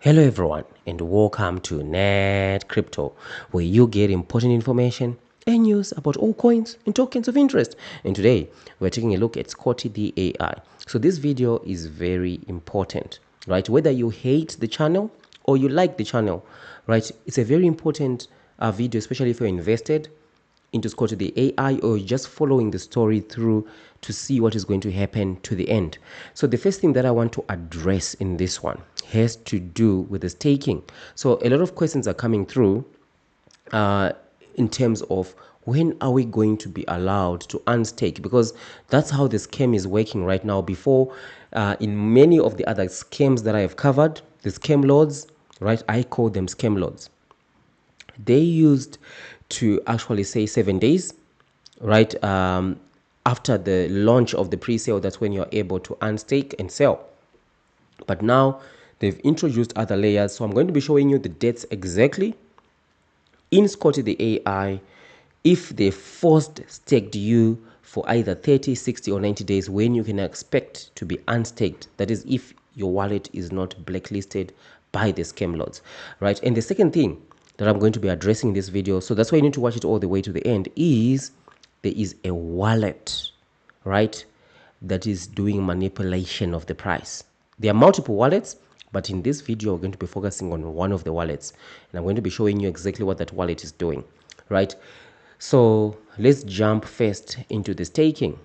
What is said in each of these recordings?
Hello everyone and welcome to Net Crypto, where you get important information and news about all coins and tokens of interest. And today we're taking a look at Scotty the AI. So this video is very important, right? Whether you hate the channel or you like the channel, right? It's a very important video, especially if you're invested into Scotty the AI or just following the story through to see what is going to happen to the end. So the first thing that I want to address in this one has to do with the staking. So a lot of questions are coming through in terms of when are we going to be allowed to unstake, because that's how the scam is working right now. Before, in many of the other scams that I have covered, the scam lords, right, I call them scam lords, they used to actually say 7 days, right, after the launch of the pre-sale. That's when you're able to unstake and sell. But now they've introduced other layers, so I'm going to be showing you the dates exactly in Scotty the AI. If they forced staked you for either 30, 60 or 90 days, when you can expect to be unstaked, that is if your wallet is not blacklisted by the scam lords, right? And the second thing that I'm going to be addressing in this video, so that's why you need to watch it all the way to the end, is there is a wallet, right, that is doing manipulation of the price. There are multiple wallets, but in this video we're going to be focusing on one of the wallets, and I'm going to be showing you exactly what that wallet is doing, right? So let's jump first into the staking.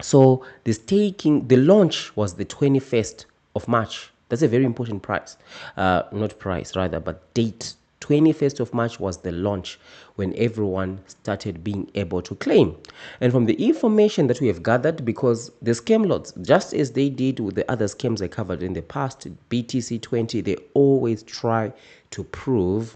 So the staking, the launch was the 21st of March. That's a very important price, not price rather, but date. 21st of March was the launch when everyone started being able to claim. And from the information that we have gathered, because the scam lords, just as they did with the other scams I covered in the past, BTC20, they always try to prove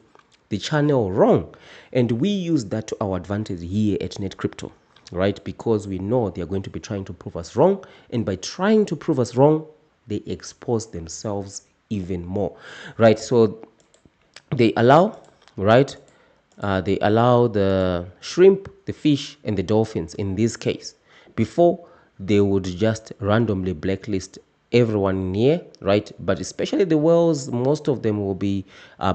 the channel wrong. And we use that to our advantage here at Net Crypto, right? Because we know they are going to be trying to prove us wrong. And by trying to prove us wrong, they expose themselves even more, right? So they allow, right? They allow the shrimp, the fish, and the dolphins in this case. Before, they would just randomly blacklist everyone in here, right? But especially the whales, most of them will be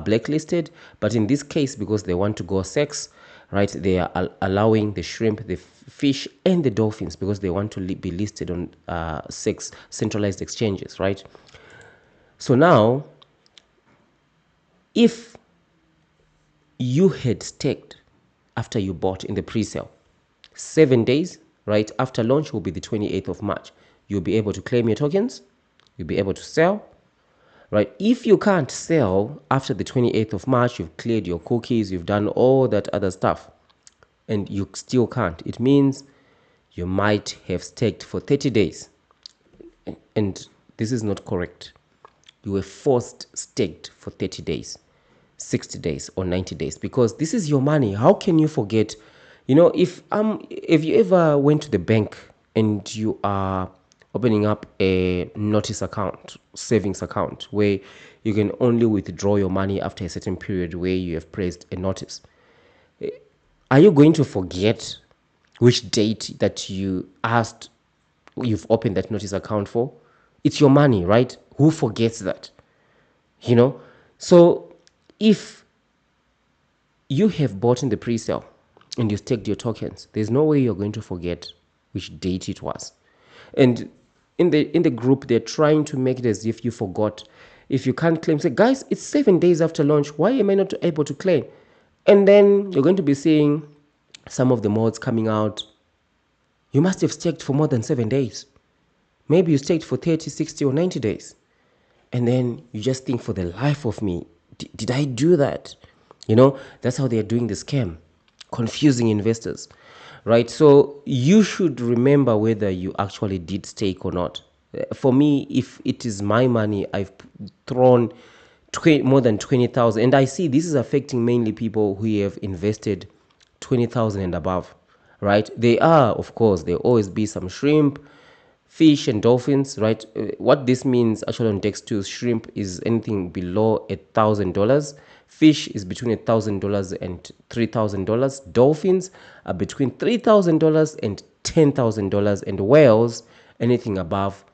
blacklisted. But in this case, because they want to go sex, right, they are allowing the shrimp, the fish, and the dolphins because they want to be listed on sex centralized exchanges, right? So now, if you had staked after you bought in the pre-sale, 7 days, right, after launch will be the 28th of March. You'll be able to claim your tokens. You'll be able to sell, right? If you can't sell after the 28th of March, you've cleared your cookies, you've done all that other stuff, and you still can't, it means you might have staked for 30 days. And this is not correct. You were forced staked for 30 days, 60 days or 90 days, because this is your money. How can you forget? You know, if you ever went to the bank and you are opening up a notice account, savings account, where you can only withdraw your money after a certain period where you have placed a notice, are you going to forget which date that you've opened that notice account for? It's your money, right? Who forgets that? You know? So if you have bought in the pre-sale and you staked your tokens, there's no way you're going to forget which date it was. And in the group, they're trying to make it as if you forgot. If you can't claim, say, guys, it's 7 days after launch. Why am I not able to claim? And then you're going to be seeing some of the mods coming out. You must have staked for more than 7 days. Maybe you staked for 30, 60, or 90 days. And then you just think, for the life of me, did I do that? You know, that's how they're doing the scam, confusing investors, right? So you should remember whether you actually did stake or not. For me, if it is my money, I've thrown more than 20,000. And I see this is affecting mainly people who have invested 20,000 and above, right? They are, of course, there always be some shrimp, fish and dolphins, right? What this means actually on Dex2, shrimp is anything below $1,000. Fish is between $1,000 and $3,000. Dolphins are between $3,000 and $10,000, and whales anything above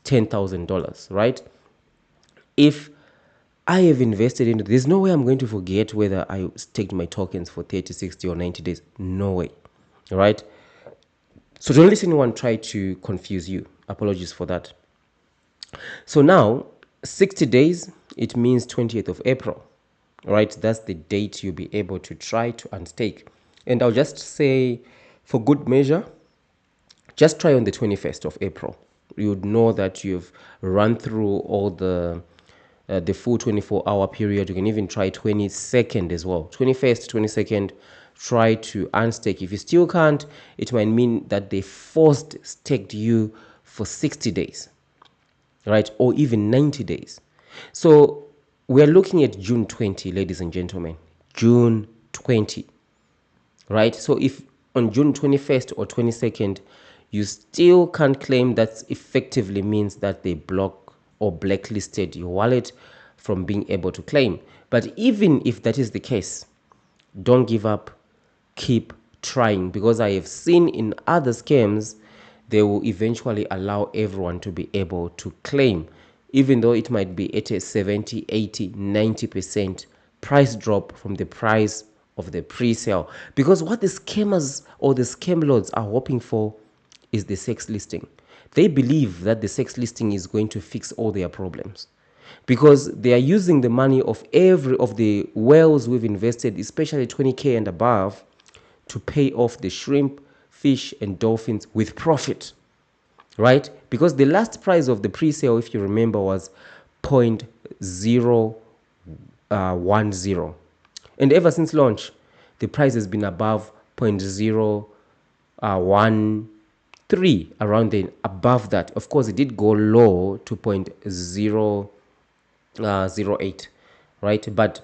$10,000, right? If I have invested into. There's no way I'm going to forget whether I staked my tokens for 30, 60, or 90 days. No way. All right. So don't let anyone try to confuse you. Apologies for that. So now, 60 days, it means 20th of April. All right. That's the date you'll be able to try to unstake. And I'll just say, for good measure, just try on the 21st of April. You would know that you've run through all the full 24-hour period. You can even try 22nd as well. 21st, 22nd, try to unstake. If you still can't, it might mean that they forced staked you for 60 days, right? Or even 90 days. So we're looking at June 20, ladies and gentlemen. June 20. Right? So if on June 21st or 22nd, you still can't claim, that effectively means that they block or blacklisted your wallet from being able to claim. But even if that is the case, don't give up, keep trying, because I have seen in other scams, they will eventually allow everyone to be able to claim, even though it might be at a 70, 80, 90% price drop from the price of the pre-sale. Because what the scammers or the scam lords are hoping for is the sex listing. They believe that the sex listing is going to fix all their problems, because they are using the money of every of the whales we've invested, especially 20K and above, to pay off the shrimp, fish, and dolphins with profit, right? Because the last price of the pre-sale, if you remember, was 0.010. And ever since launch, the price has been above 0.013, around then, above that. Of course, it did go low to 0.008, right? But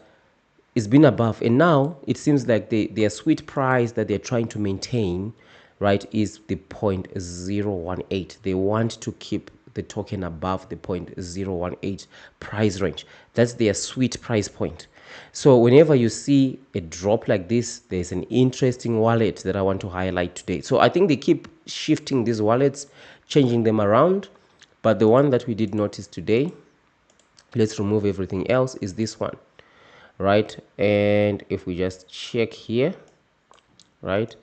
it's been above, and now it seems like their sweet price that they're trying to maintain, right, is the 0.018. They want to keep the token above the 0.018 price range. That's their sweet price point. So whenever you see a drop like this, there's an interesting wallet that I want to highlight today. So I think they keep shifting these wallets, changing them around, but the one that we did notice today, let's remove everything else, is this one, right? And if we just check here, right,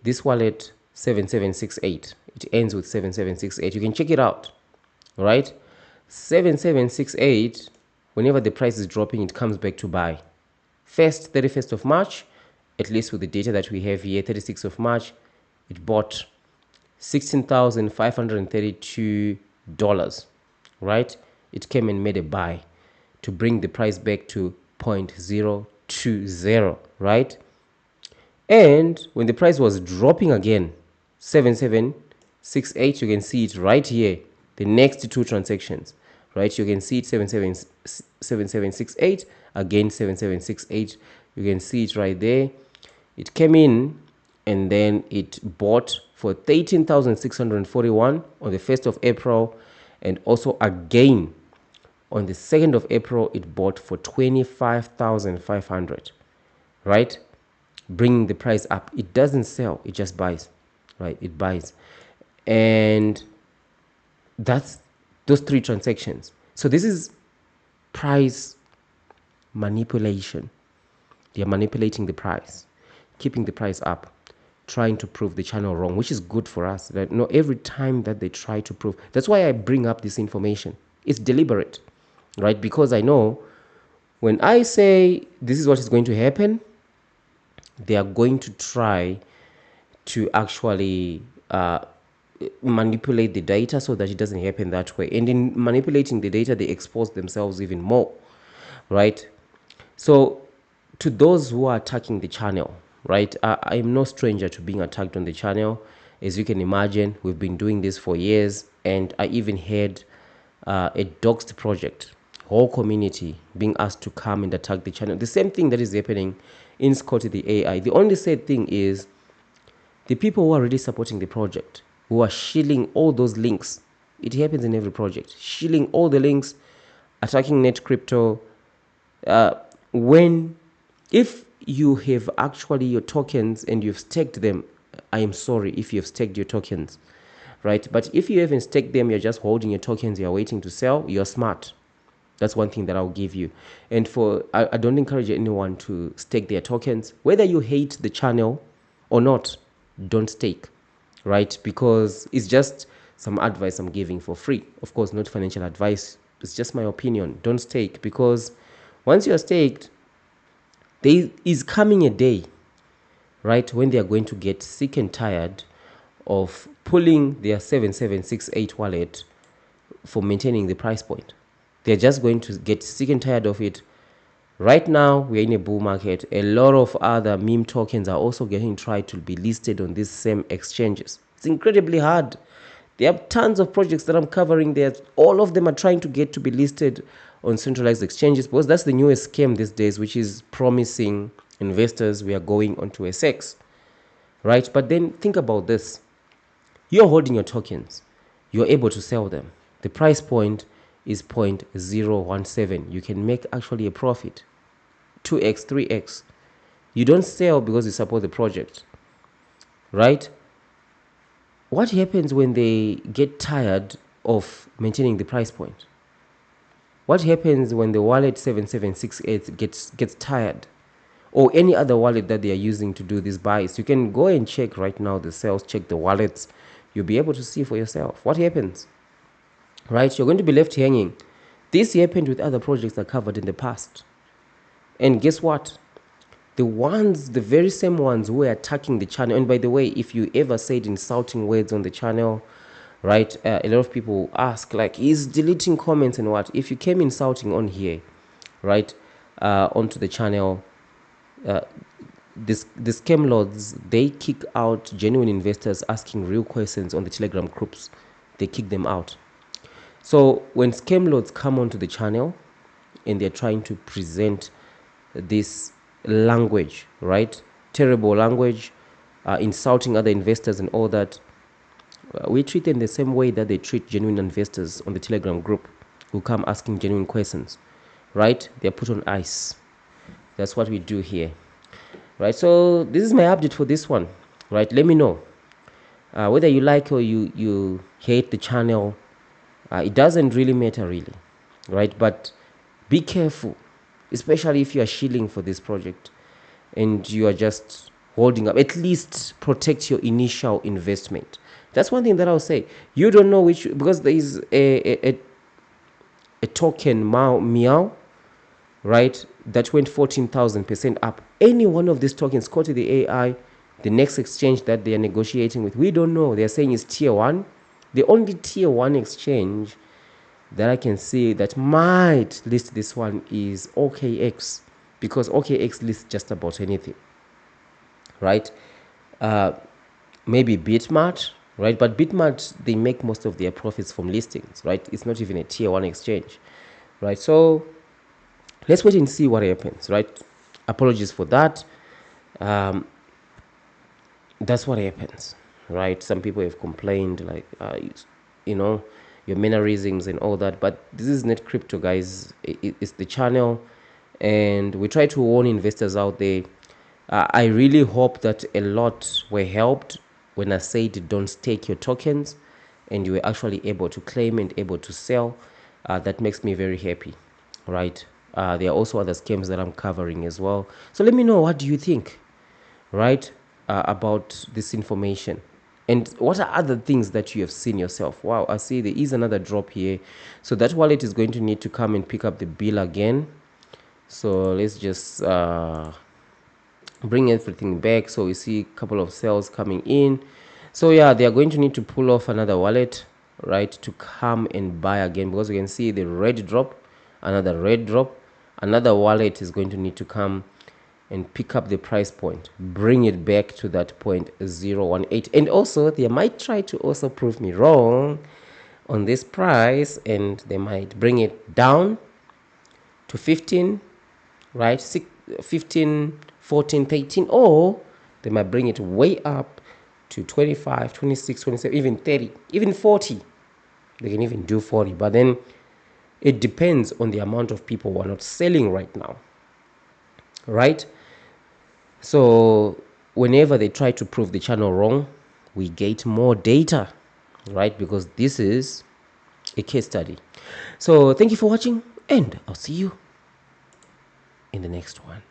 this wallet 7768, it ends with 7768. You can check it out, right? 7768, whenever the price is dropping, it comes back to buy. First, 31st of March, at least with the data that we have here, 36th of March, it bought $16,532, right? It came and made a buy to bring the price back to 0.020, right? And when the price was dropping again, 7768, you can see it right here, the next two transactions, right? You can see it 7768, again 7768. You can see it right there. It came in and then it bought for 13,641 on the 1st of April, and also again on the 2nd of April, it bought for 25,500, right? Bringing the price up. It doesn't sell, it just buys, right? It buys. And that's those three transactions. So this is price manipulation. They are manipulating the price, keeping the price up, trying to prove the channel wrong, which is good for us. That no, every time that they try to prove, that's why I bring up this information. It's deliberate, right? Because I know when I say this is what is going to happen, they are going to try to actually manipulate the data so that it doesn't happen that way. And in manipulating the data, they expose themselves even more, right? So to those who are attacking the channel, right, I'm no stranger to being attacked on the channel. As you can imagine, we've been doing this for years, and I even had a doxed project, whole community being asked to come and attack the channel. The same thing that is happening in Scotty the AI. The only sad thing is the people who are really supporting the project, who are shilling all those links. It happens in every project, shilling all the links, attacking net crypto. If you have actually your tokens and you've staked them, I am sorry if you've staked your tokens, right? But if you haven't staked them, you're just holding your tokens, you're waiting to sell, you're smart, That's one thing that I'll give you. And I don't encourage anyone to stake their tokens. Whether you hate the channel or not, don't stake, right? Because it's just some advice I'm giving for free. Of course, not financial advice. It's just my opinion. Don't stake, because once you're staked, there is coming a day, right, when they are going to get sick and tired of pulling their 7768 wallet for maintaining the price point. They're just going to get sick and tired of it. Right now, we're in a bull market. A lot of other meme tokens are also getting tried to be listed on these same exchanges. It's incredibly hard. There are tons of projects that I'm covering there. All of them are trying to get to be listed on centralized exchanges, because that's the newest scam these days, which is promising investors we are going onto a SEX, right? But then think about this. You're holding your tokens. You're able to sell them. The price point is 0.017. You can make actually a profit, 2x, 3x. You don't sell because you support the project, right? What happens when they get tired of maintaining the price point? What happens when the wallet 7768 gets tired, or any other wallet that they are using to do these buys? You can go and check right now the sales, check the wallets. You'll be able to see for yourself what happens, right? You're going to be left hanging. This happened with other projects that covered in the past. And guess what? The very same ones who were attacking the channel, and by the way, if you ever said insulting words on the channel, right, a lot of people ask, like, he's deleting comments and what? If you came insulting on here, right, onto the channel, the scam lords, they kick out genuine investors asking real questions on the Telegram groups. They kick them out. So when scam lords come onto the channel and they're trying to present this language, right, terrible language, insulting other investors and all that, we treat them the same way that they treat genuine investors on the Telegram group who come asking genuine questions, right? They're put on ice. That's what we do here, right? So this is my update for this one, right? Let me know whether you like or you hate the channel. It doesn't really matter, really, right? But be careful, especially if you are shilling for this project and you are just holding up. At least protect your initial investment. That's one thing that I'll say. You don't know which, because there is a token meow, right, that went 14,000% up. Any one of these tokens, Scotty the AI, the next exchange that they are negotiating with, we don't know. They're saying it's tier 1. The only tier 1 exchange that I can see that might list this one is OKX, because OKX lists just about anything, right? Maybe Bitmart, right? But Bitmart, they make most of their profits from listings, right? It's not even a tier 1 exchange, right? So let's wait and see what happens, right? Apologies for that. That's what happens, right? Some people have complained, like, you know, your mannerisms and all that, but this is not crypto, guys. It's the channel, and we try to warn investors out there. I really hope that a lot were helped when I said don't stake your tokens, and you were actually able to claim and able to sell. That makes me very happy, right? There are also other scams that I'm covering as well. So let me know, what do you think, right, about this information? And what are other things that you have seen yourself? Wow, I see there is another drop here. So that wallet is going to need to come and pick up the bill again. So let's just bring everything back. So we see a couple of sales coming in. So yeah, they are going to need to pull off another wallet, right, to come and buy again, because you can see the red drop, another red drop. Another wallet is going to need to come and pick up the price point, bring it back to that 0.018. And also, they might try to also prove me wrong on this price, and they might bring it down to 15, right? 15, 14, 13, or they might bring it way up to 25, 26, 27, even 30, even 40. They can even do 40, but then it depends on the amount of people who are not selling right now, right? So whenever they try to prove the channel wrong, we get more data, right? Because this is a case study. So thank you for watching. and I'll see you in the next one.